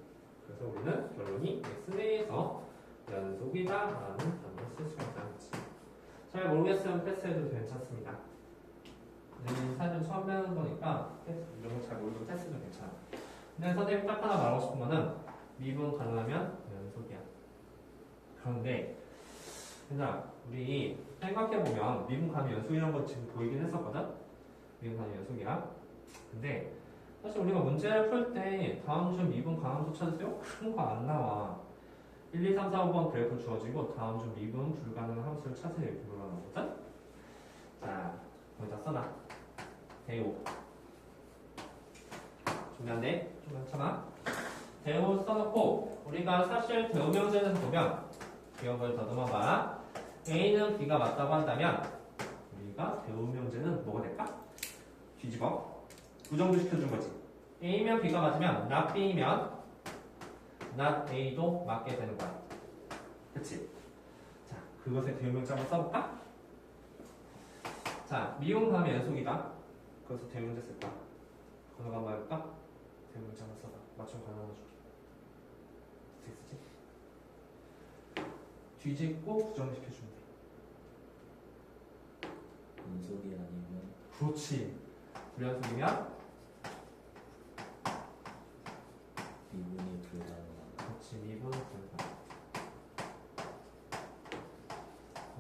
그래서 우리는 결론이 x내에서 연속이다 라는 단어를 쓸 수가 있다는 거지. 잘 모르겠으면 패스해도 괜찮습니다. 사실 처음 배우는 거니까 이런 거 잘 모르고 패스도 괜찮아. 근데 선생님 딱 하나 말하고 싶은 거는 미분 가능하면 연속이야. 그런데 그냥 우리 생각해보면 미분 가능하면 연속이라는 거 지금 보이긴 했었거든? 미분 가능하면 연속이야. 근데 사실 우리가 문제를 풀 때 다음 주 미분 가능함수 찾으세요? 그런 거 안 나와. 1, 2, 3, 4, 5번 그래프 주어지고 다음 주 미분 불가능한 함수를 찾으세요. 이렇게 물어나거든? 자, 거기다 써놔. 대우. 중요한데? 좀 참아. 대우 써놓고 우리가 사실 대우 명제에서 보면 기억을 더듬어봐. A는 B가 맞다고 한다면 우리가 대우 명제는 뭐가 될까? 뒤집어. 부정도 시켜준 거지. A면 B가 맞으면 not B면 not A도 맞게 되는 거야. 그치? 자, 그것의 대우 명제 한번 써볼까? 자, 미용 가면 연속이다. 그래서 대우 명제 쓸까? 번호가 한번 해볼까? 대우 명제 한번 써봐. 맞춤 가능한 거 줄게. 어떻게 쓰지? 뒤집고 부정시켜주면 돼. 연속이 아니면 그렇지. 불연속이면 미분이 불가능하다. 그렇지. 미분 불가능.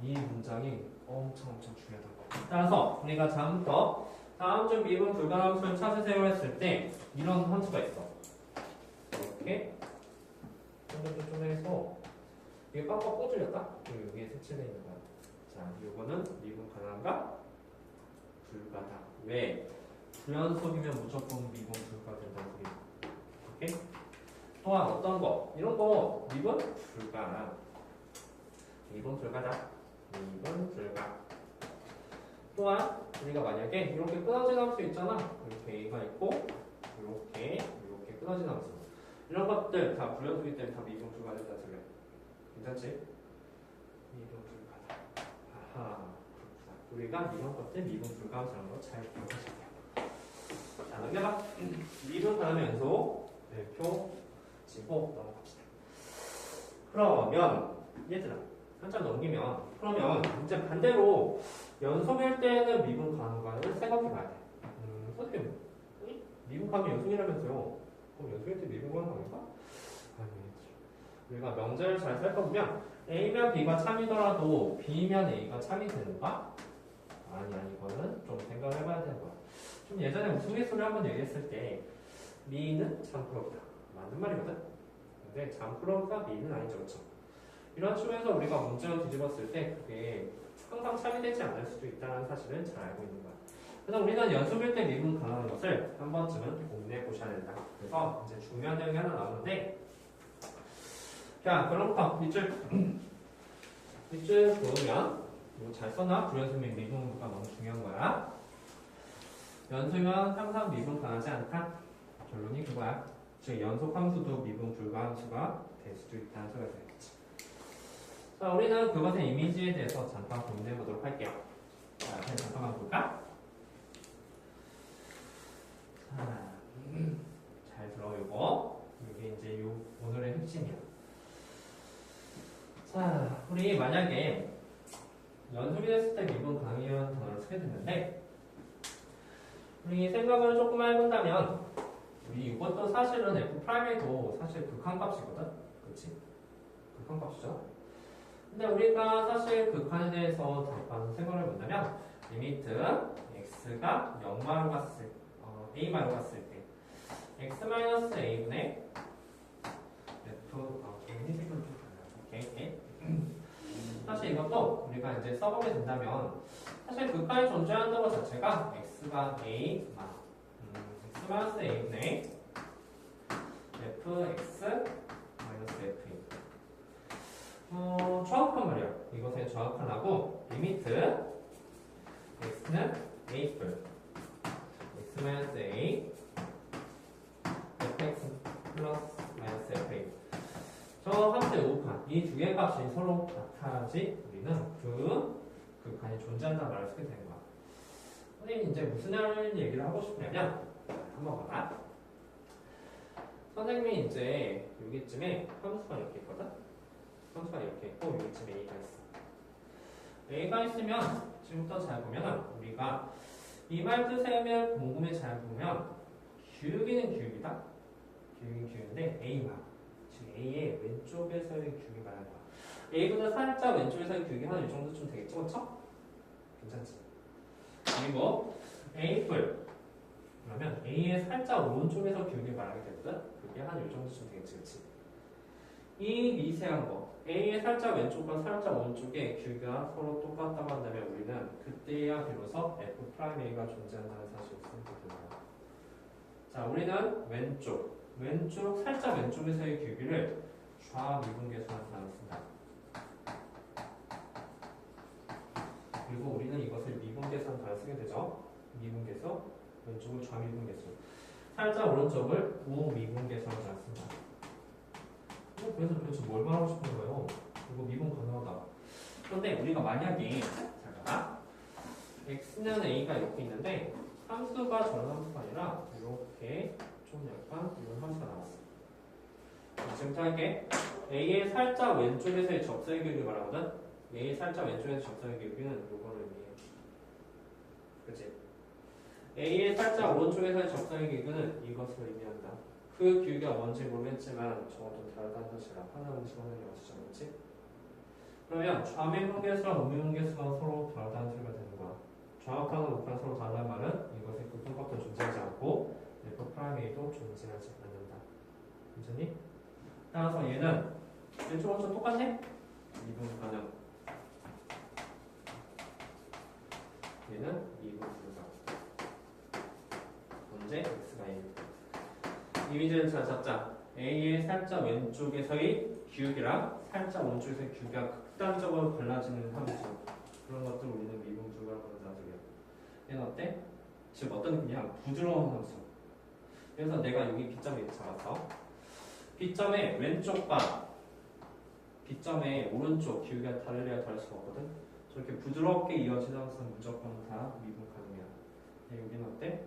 이 문장이 엄청 중요하다. 따라서 우리가 다음부터 다음 주 미분 불가능 함수를 찾으세요 했을 때 이런 함수가 있어. 이렇게 좀 해서 이게 빡빡 꽂으렸다? 그리고 여기에 색칠되어 있는 거야. 자, 이거는 미분 가능한가? 불가다. 왜? 불연속이면 무조건 미분 불가 된다는 소리. 오케이? 또한 어떤 거? 이런 거 미분 불가. 미분 불가다. 미분 불가. 또한 우리가 만약에 이렇게 끊어진 함수 있잖아. 이렇게 A가 있고 이렇게 끊어진 함수. 이런 것들 다 불연속이기 때문에 다 미분 불가된다는 소리야. 괜찮지? 미분 불가다. 아하, 그렇구나. 우리가 이런 것들 미분 불가함수라는 거 잘 기억하실게요. 자, 넘겨봐. 미분 가능한 연속 별표 지고 넘어갑시다. 그러면 얘들아 한 장 넘기면 그러면 이제 반대로 연속일 때는 미분 가능한가를 생각해 봐야 돼. 선생님 미분 가능 연속이라면서요. 그럼 연속일 때 미분 가능 아닌가? 아니지. 우리가 명제를 잘 살펴보면 A면 B가 참이더라도 B면 A가 참이 되는가? 아니 이거는 좀 생각을 해봐야 되는 거야. 좀 예전에 우스갯소리 한번 얘기했을 때 미는 참프로이다. 맞는 말이거든? 근데 참프로가 미는 아니죠. 그렇죠? 이런 측면에서 우리가 문제를 뒤집었을 때 그게 항상 참이되지 않을 수도 있다는 사실은 잘 알고 있는 거야. 그래서 우리는 연속일 때 미분 가능한 것을 한 번쯤은 고민해 보셔야 된다. 그래서 이제 중요한 내용이 하나 나오는데 자, 그럼부터 밑줄 그으면 이거 잘 써놔. 불연수면 미분가 너무 중요한 거야. 연수면 항상 미분 가능하지 않다. 결론이 그거야. 즉 연속 함수도 미분 불가 함수가 될 수도 있다는 소리가 되겠지. 자, 우리는 그것의 이미지에 대해서 잠깐 고민해 보도록 할게요. 자, 그냥 잠깐만 볼까? 자, 잘 들어 이거. 이게 이제 오늘의 핵심이야. 자, 우리 만약에 연속이 됐을 때 미분 가능이라는 단어를 쓰게 됐는데, 우리 생각을 조금 해본다면, 우리 이것도 사실은 F'도 사실 극한값이거든? 그치? 극한값이죠? 근데 우리가 사실 극한에 대해서 잠깐 생각을 해본다면, 리미트 x가 0마로 갔을, a마로 갔을 때, x-a분의 f, 오케이. 사실 이것도 우리가 이제 써보게 된다면 사실 극한이 존재한다는 것 자체가 x가 a, x-a분의 fx f인 정확한 말이야. 이것은 정확한 하고 리미트 x는 a뿔 x-a fx 플러스 fa 저 함수의 우극한 이 두 개의 값이 서로 같아야지 우리는 그 극한이 존재한다는 말을 쓰게 되는 거야. 선생님 이제 무슨 얘기를 하고 싶냐면 한번 봐봐. 선생님이 이제 여기쯤에 함수가 이렇게 있거든. 함수가 이렇게 있고 여기쯤에 a가 있어. a가 있으면 지금부터 잘 보면 우리가 이 말 뜻을 곰곰이 잘 보면 기울기는 기울기다. 기울기는 기울기인데 a만 A의 왼쪽에서의 기울기 말하는 거야. A보다 살짝 왼쪽에서의 기울기 한 이 정도쯤 되겠지, 그렇죠? 괜찮지? 그리고 A뿔 그러면 A의 살짝 오른쪽에서 기울기 말하게 되거든? 그게 한 이 정도쯤 되겠지, 그렇지? 이 미세한 거 A의 살짝 왼쪽과 살짝 오른쪽의 기울기가 서로 똑같다고 한다면 우리는 그때야 비로소 F'A가 존재한다는 사실을 생각해 봅니다. 자, 우리는 왼쪽 살짝 왼쪽에서의 기울기를 좌미분계수라는 단어를 쓴다. 그리고 우리는 이것을 미분계수라는 단어를 쓰게 되죠. 미분계수, 왼쪽을 좌미분계수. 살짝 오른쪽을 우미분계수라는 단어를 쓴다. 그래서 도대체 뭘 말하고 싶은 거예요? 이거 미분 가능하다. 그런데 우리가 만약에 잠깐만 x는 a가 이렇게 있는데 함수가 저런 함수가 아니라 이렇게 좀 약간 이런 함수가 나왔어. 지금부터 할게. A의 살짝 왼쪽에서의 접선의 기울기 말하거든. A의 살짝 왼쪽에서 접선의 기울기는 이거를 의미해. 그치? A의 살짝 오른쪽에서의 접선의 기울기는 이것을 의미한다. 그 기울기가 뭔지 모르겠지만 저거 좀 다르다는 사실이라 하나는 시간을 영수죠. 그치? 그러면 좌미분계수랑 우미분계수가 서로 다르다는 소리가 되는 거야. 정확한 우극한 서로 다르다는 말은 이것의 극한값도 존재하지 않고 F'A도 존재하지 않는다. 괜찮니? 따라서 얘는 왼쪽 오른쪽 똑같네? 미분 가능. 얘는 미분 불가. 언제? x가 a. 이미지를 잘 잡자. a의 살짝 왼쪽에서의 기울기랑 살짝 오른쪽에서의 기울기가 극단적으로 달라지는 함수. 그런 것들 우리는 미분 불가라고 한다는 소리야. 얘는 어때? 지금 어떤 느낌이야? 부드러운 함수. 그래서 내가 여기 B점에 이렇게 잡았어. B점의 왼쪽과 B점의 오른쪽 기울기가 다르려야 다를 수가 없거든. 저렇게 부드럽게 이어지는 함수는 무조건 다 미분 가능이야. 근데 여기는 어때?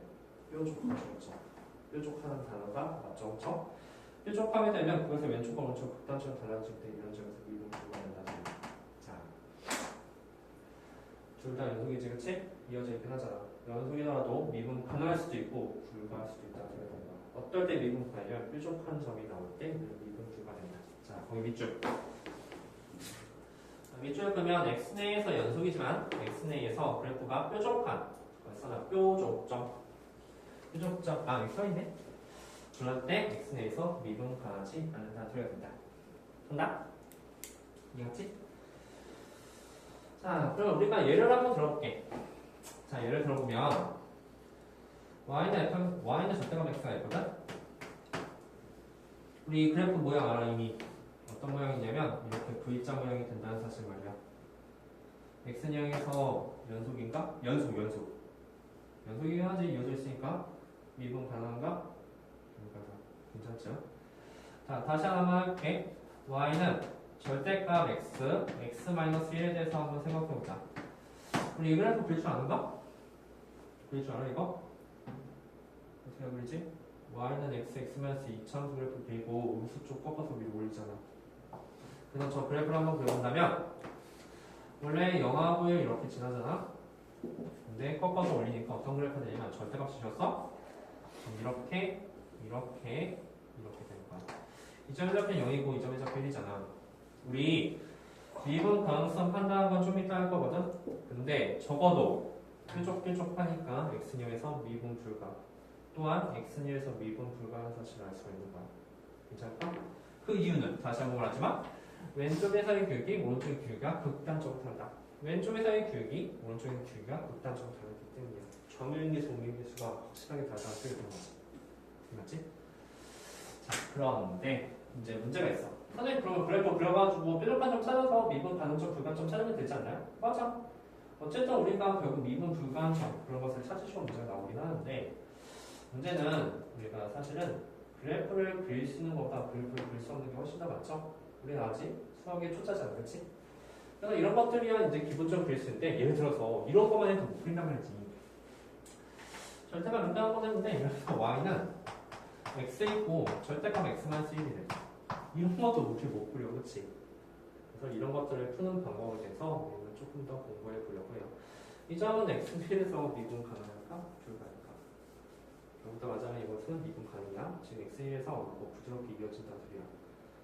뾰족하죠, 그렇죠? 뾰족하는 단어가 맞죠, 그렇죠? 뾰족하게 되면 그것의 왼쪽과 오른쪽 극단적으로 달라질 때 이런 점에서 미분 불가된다. 자, 둘 다 연속이지, 그렇지? 이어져 있긴 하잖아. 연속이더라도 미분 가능할 수도 있고 불가할 수도 있다. 어떨 때 미분 가능하면 뾰족한 점이 나올 때 미분 불가된다. 자, 거기 밑줄. 밑줄 보면 x내에서 연속이지만 x내에서 그래프가 뾰족한 써놔. 뾰족점. 뾰족점. 아, 여기 써있네. 그럴 때 x내에서 미분 가능하지 않는다는 소리가 된다. 된다? 이해갔지? 자, 그럼 우리가 예를 한번 들어볼게. 자, 예를 들어보면 y는 절대값 x가 있거든? 우리 그래프 모양 알아 이미. 어떤 모양이냐면 이렇게 V자 모양이 된다는 사실 말이야. x형에서 연속인가? 연속이긴 하지. 이어져 있으니까 미분 가능한가? 괜찮죠? 자, 다시 하나만 할게. y는 절대값 x-1에 대해서 한번 생각해보자. 우리 이 그래프 그릴 줄 아는가? 그릴 줄 알아, 이거? 어떻게 그리지? y는 x-2 이차함수 그래프 그리고 음수 쪽 꺾어서 위로 올리잖아. 그래서 저 그래프를 한번 그려본다면 원래 0하고 1 이렇게 지나잖아. 근데 꺾어서 올리니까 어떤 그래프가 되냐면 절대값이 줬어? 이렇게 되는 거야. 이 점에 잡힌 0이고 이 점에 잡힌 1이잖아. 우리 미분 가능성 판단한 건 좀 이따 할 거거든? 근데 적어도 뾰족하니까 x형에서 미분 불가 또한 x형에서 미분 불가라는 사실을 알 수가 있는 거야. 괜찮을까? 그 이유는 다시 한번 말하지만 왼쪽에서의 기울기, 오른쪽의 기울기가 극단적으로 다르다. 왼쪽에서의 기울기, 오른쪽의 기울기가 극단적으로 다르기 때문이야. 정유인계, 정유인계수가 확실하게 다르다는 소리가 되는 거지. 맞지? 자, 그런데 이제 문제가 있어. 선생님 그러면 그래프 그려가지고 뾰족한 점 찾아서 미분 가능점, 불가점 찾으면 되지 않나요? 맞아. 어쨌든 우리가 결국 미분 불가점 그런 것을 찾으시면 문제가 나오긴 하는데 문제는 우리가 사실은 그래프를 그릴 수 있는 것보다 그래프를 그릴 수 없는 게 훨씬 더 많죠? 우리는 아직 수학에 초짜잖아, 그렇지? 그래서 이런 것들이야 이제 기본적으로 그릴 수 있는데 예를 들어서 이런 것만 해도 못 그린단 말이지. 절대값 일단 한번 했는데 예를 들어서 y는 x 있고 절대값 x-1이래. 이런 것도 못 그려, 그렇지? 그래서 이런 것들을 푸는 방법에 대해서 우리는 조금 더 공부해 보려고 해요. 이 점은 x1에서 미분 가능할까? 불가할까? 여기다 맞으면 이것은 미분 가능이야. 지금 x1에서 부드럽게 이어진다는 소리야.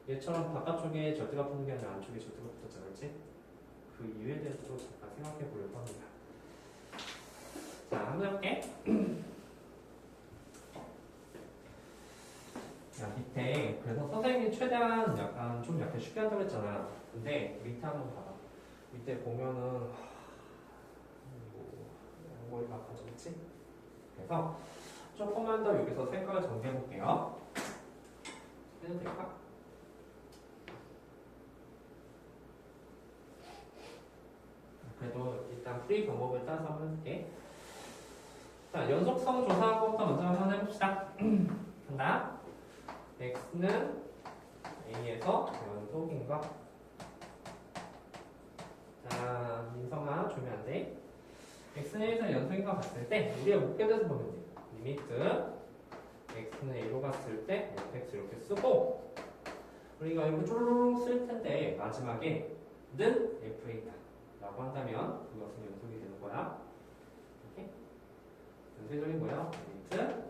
얘처럼 바깥쪽에 절대값 붙는 게 아니라 안쪽에 절대값 붙었잖아, 그렇지? 그 이유에 대해서도 잠깐 생각해 보려고 합니다. 자, 한번 해볼게. 야, 밑에 그래서 선생님이 최대한 약간 좀 쉽게 한다고 했잖아. 근데 밑에 한번 봐봐. 밑에 보면은 양보를 바꿔줬지? 그래서 조금만 더 여기서 색깔을 정리해 볼게요. 해도 될까? 그래도 일단 프리 방법을 따라서 한번 해볼게. 자, 연속성 조사한 것부터 먼저 한번 해봅시다. 간다. x는 a에서 연속인가? 자, 민성아 주면 안 돼. x는 a에서 연속인가 봤을 때 우리가 목표에 대해서 보면 돼. 리미트 x는 a로 갔을 때 fx 이렇게 쓰고 우리가 이거 쫄르륵 쓸 텐데 마지막에 는 fa다 라고 한다면 그것은 연속이 되는 거야. 이렇게 연쇄적인 거야. 리미트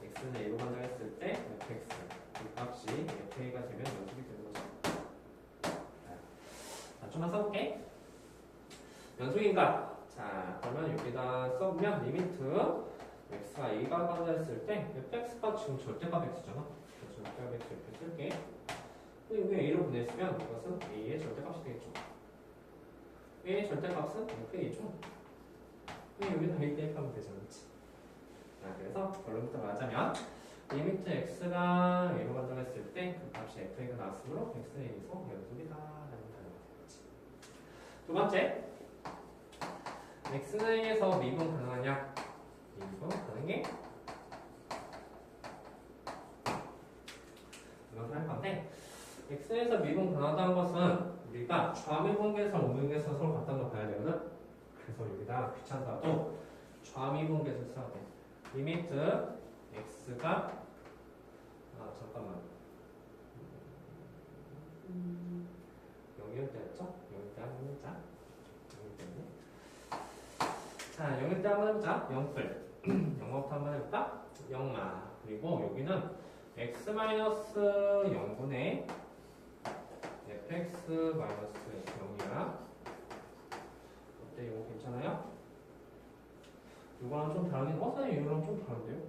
x는 a로 간다 했을 때 fx 그 값이 fa가 되면 연속이 되는 거죠. 자, 좀만 써볼게. 연속인가? 자, 그러면 여기다 써보면 리미트 x가 a가 간다 했을 때 fx가 지금 절대값 x잖아. 그래서 절대값 x 이렇게 쓸게. 근데 여기 a로 보냈으면 이것은 a의 절대값이 되겠죠. a의 절대값은 fA죠. 여기다 a 대입하면 되잖아, 그렇지? 자, 그래서 결론부터 말하자면 리미트 x가 a로 간다고 했을 때 그 값이 fa가 나왔으므로 x는 a에서 연속이다 라는 단어가 되겠지. 두 번째, x는 a에서 미분 가능하냐? 미분 가능해? 이것을 할 건데 x에서 미분 가능하다는 것은 우리가 좌미분계선, 우미분계선 서로 같다는 걸 봐야 되거든. 그래서 여기다 귀찮다도 좌미분계선 써야 돼. 리미트 x가 잠깐만 0일 때였죠? 0일 때 한번 해보자. 0일 때문에 자, 0일 때 한번 해보자. 0풀 0부터 한번 해볼까? 0마 그리고 여기는 x-0분의 fx-0이야. 어때? 이거 괜찮아요? 이거랑 좀 다르긴 선생님 이거랑 좀 다른데요?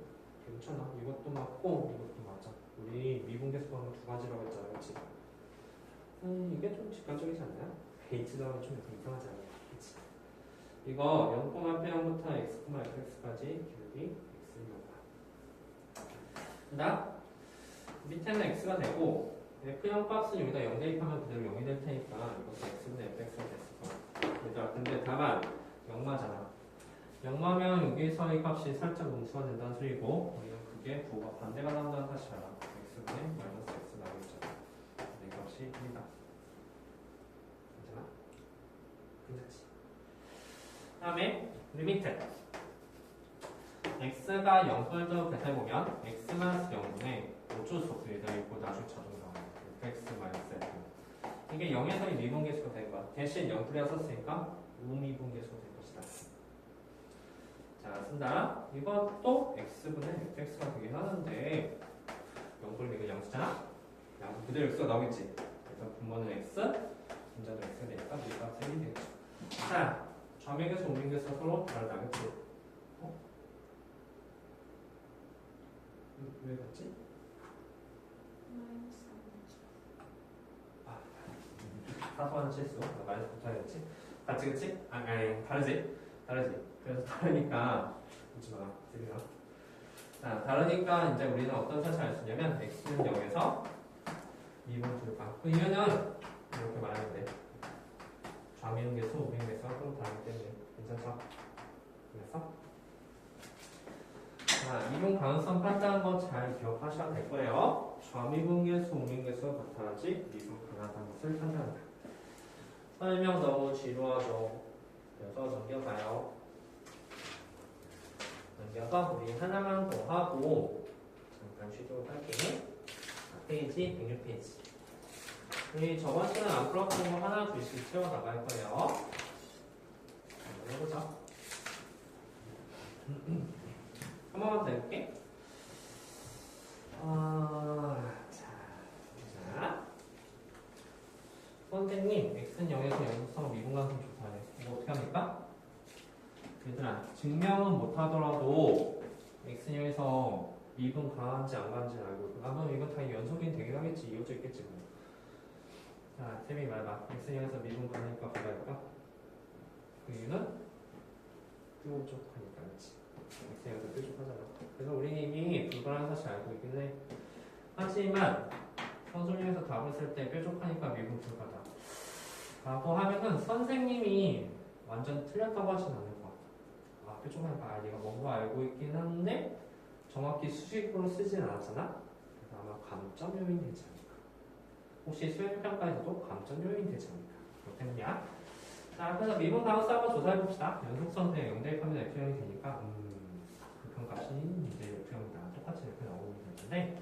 괜찮아. 이것도 맞고 이것도 맞아. 우리 미분계수법은 두 가지라고 했잖아, 그렇지? 이게 좀 직관적이지 않나요? H점은 좀 이상하지 않나요? 그렇지? 이거 0,P0부터 x,fx까지 기울기 x입니다. 그다음 밑에는 x가 되고 f0 값은 여기다 0 대입하면 그대로 0이 될 테니까 이것은 x분의 fx가 됐을 거야. 얘들아, 근데 다만 0마잖아. 0마면 여기서의 값이 살짝 음수가 된다는 소리고 우리는 그게 부호가 반대가 나온다는 사실 알아. x분의 마이너스 x 나오겠잖아. 이 값이 1이다. 괜찮아? 괜찮지? 다음에 리미트 x가 0꼴도 배타보면 x-0분의 어쩔수 얘들아 이거 나중에 자동 나와요. x 마이너스 f 이게 0에서 미분계수가 된 거야. 대신 0풀이라 썼으니까 우미분계수가 된 것이다. 자, 쓴다. 이것도 x분의 fx가 되긴 하는데 0뿔 이거 양수잖아? 양수 그대로 x가 나오겠지. 그래서 분모는 x, 분자도 x가 되니까 우리가 3이 되겠죠. 자, 좌미계수, 우미계수가 서로 다르다겠지. 어? 왜 같지? 사소한 실수. 마이너스 붙어야겠지. 같이 그치? 아니 다르지? 다르지. 그래서 다르니까 웃지 마. 들려. 자, 다르니까 이제 우리는 어떤 사실 알 수 있냐면 x는 0에서 미분 불가. 그 이유는 이렇게 말하면 돼. 좌미분계수, 우미분계수가 서로 다르기 때문에 괜찮죠? 그래서 자, 미분 가능성 판단한 거 잘 기억하셔야 될 거예요. 좌미분계수, 우미분계수가 같아야지 미분 가능한 것을 판단한다. 설명 너무 지루하죠. 그래서 넘겨가요. 넘겨서 우리 하나만 더 하고 잠깐 쉬도록 할게요. 페이지 106페이지. 우리 저번 시간에 안 풀었던 거 하나 둘씩 채워나갈 거예요. 한번 해보자. 한 번만 더 해볼게. 자. 선생님, x는 0에서 연속성 미분가능성 좋다네. 이거 어떻게 합니까? 얘들아, 증명은 못하더라도 x는 0에서 미분 강한지 안 강한지는 알고 아마 이건 다 연속이 되긴 하겠지. 이어져 있겠지 뭐. 자, 쌤이 말해봐. x는 0에서 미분 강하니까 가볼까? 그 이유는 뾰족하니까 그렇지. x는 0에서 뾰족하잖아. 그래서 우리는 이미 불가능한 사실 알고 있긴 해. 하지만 선생님에서 답을 쓸 때 뾰족하니까 미분 불가다 라고 하면은 선생님이 완전 틀렸다고 하진 않을 것 같아. 아, 뾰족하니까 얘가 뭔가 알고 있긴 한데 정확히 수식으로 쓰진 않았잖아. 그래서 아마 감점 요인이 되지 않을까. 혹시 수행평가에서도 감점 요인이 되지 않을까. 그렇겠냐? 자, 그래서 미분 가능성 한번 조사해봅시다. 연속성 그냥 0 대입하면 F형이 되니까 그 평값이 이제 F형이다. 똑같이 이렇게 나오면 되는데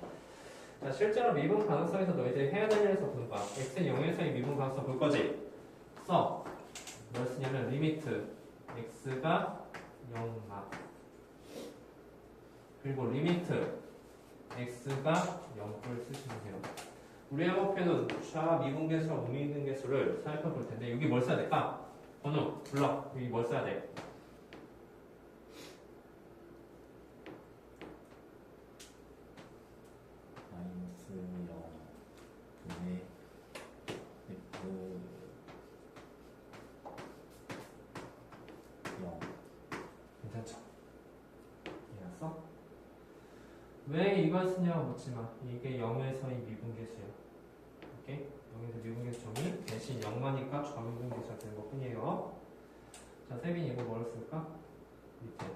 자, 실제로 미분 가능성에서 너희들이 해야 될 일에서 보는 거야. x는 0에서의 미분 가능성 볼 거지? 써. 뭘 쓰냐면 리미트 x가 0마 그리고 리미트 x가 0뿔 쓰시면 돼요. 우리의 목표는 좌 미분계수와 우미분계수를 살펴볼 텐데 여기 뭘 써야 될까? 번호 불러. 여기 뭘 써야 돼? 마이너스 0 분의 f 0 괜찮죠? 이해했어? 왜 이걸 쓰냐고 묻지마. 이게 0에서의 미분계수야. 오케이? 0에서 미분계수 정의 대신 0마니까 좌미분계수가 되는 것 뿐이에요. 자, 세빈이 이거 뭘 쓸까? 밑에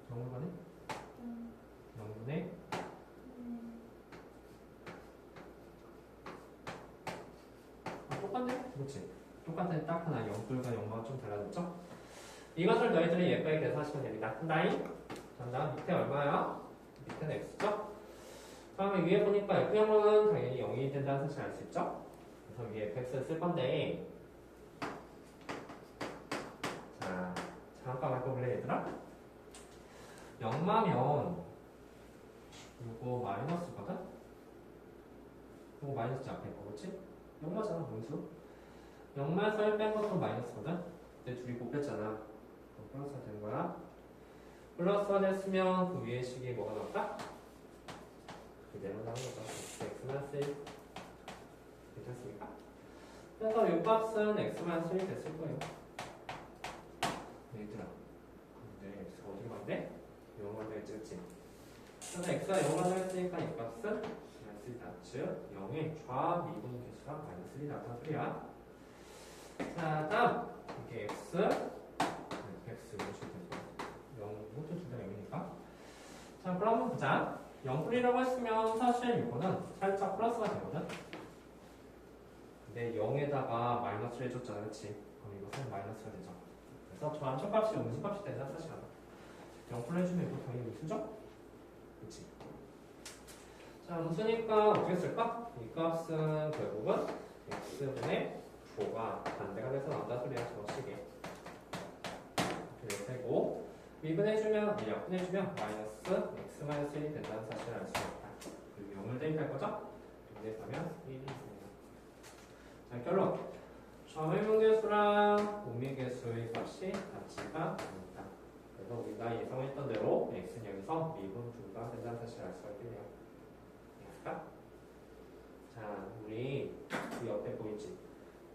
0분의 0분의 똑같네? 그렇지? 똑같은 딱 하나 0불과 0마가 좀 달라졌죠? 이것을 너희들이 예쁘게 계산하시면 됩니다. 한다잉? 다음 밑에 얼마야? 밑에는 x죠? 다음에 위에 보니까 F형은 당연히 0이 된다는 사실 알 수 있죠? 그래서 위에 fx를 쓸 건데 자, 잠깐 바꿔볼래 얘들아? 0마면 이거 마이너스거든? 이거 마이너스 앞에 거 그렇지? 0마잖아 분수 0마에서 1 뺀 것도 마이너스거든? 근데 둘이 곱했잖아 그럼 플러스가 되는 거야 플러스가 됐으면 그 위에 식이 뭐가 나올까? 그대로 나오는 거죠 x-1 괜찮습니까? 그래서 이 값은 x-1이 됐을 거예요 얘들아 근데 x가 어디로 간대? 0으로 되겠지 그치? 그래서 x가 0으로 했으니까 이 값은 마이너스 1이다. 즉 0의 좌 미분 개수가 마이너스 1이 나타난 소리야. 자, 다음 이게 x x 이것이 0부터 둘다 0이니까. 자, 그럼 한번 보자. 0풀이라고 했으면 사실 이거는 살짝 플러스가 되거든. 근데 0에다가 마이너스를 해줬잖아, 그렇지? 그럼 이것은 마이너스가 되죠. 그래서 저 안쪽값이 음수값이 된다 사실 알아. 0풀 해주면 이거 당연히 음수죠? 그렇지? 자, 음수니까 어떻게 쓸까? 이 값은 결국은 x분의 부호가 반대가 돼서 나온다 소리야, 저식에. 이렇게 되고 미분해주면, 약분해주면 마이너스 x 마이너스 1이 된다는 사실을 알 수 있다. 그리고 0을 대입할 거죠? 대입하면 1이 있습니다. 자, 결론. 좌미분계수랑 우미계수의 값이 같지가 않다. 그래서 우리가 예상했던 대로 x는 여기서 미분 불가 된다는 사실을 알 수가 있겠네요. 이해할까? 자, 우리 그 옆에 보이지?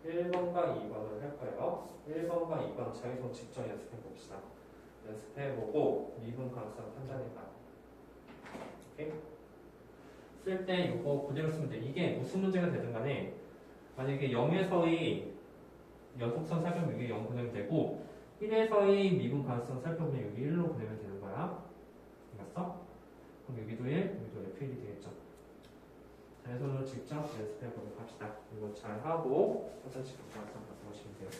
1번과 2번을 할 거예요. 1번과 2번 자기손 직접 연습해 봅시다. 연습해보고 미분 가능성 판단해봐. 오케이? 쓸 때 이거 그대로 쓰면 돼. 이게 무슨 문제가 되든 간에 만약에 0에서의 연속선 살펴보면 여기 0 보내면 되고 1에서의 미분 가능성 살펴보면 여기 1로 보내면 되는 거야. 알았어? 그럼 여기도 1, 여기도 F1이 되겠죠. 자연손으로 직접 연습해보도록 합시다. 이거 잘하고 화장실 갔다 와서 보시면 돼요.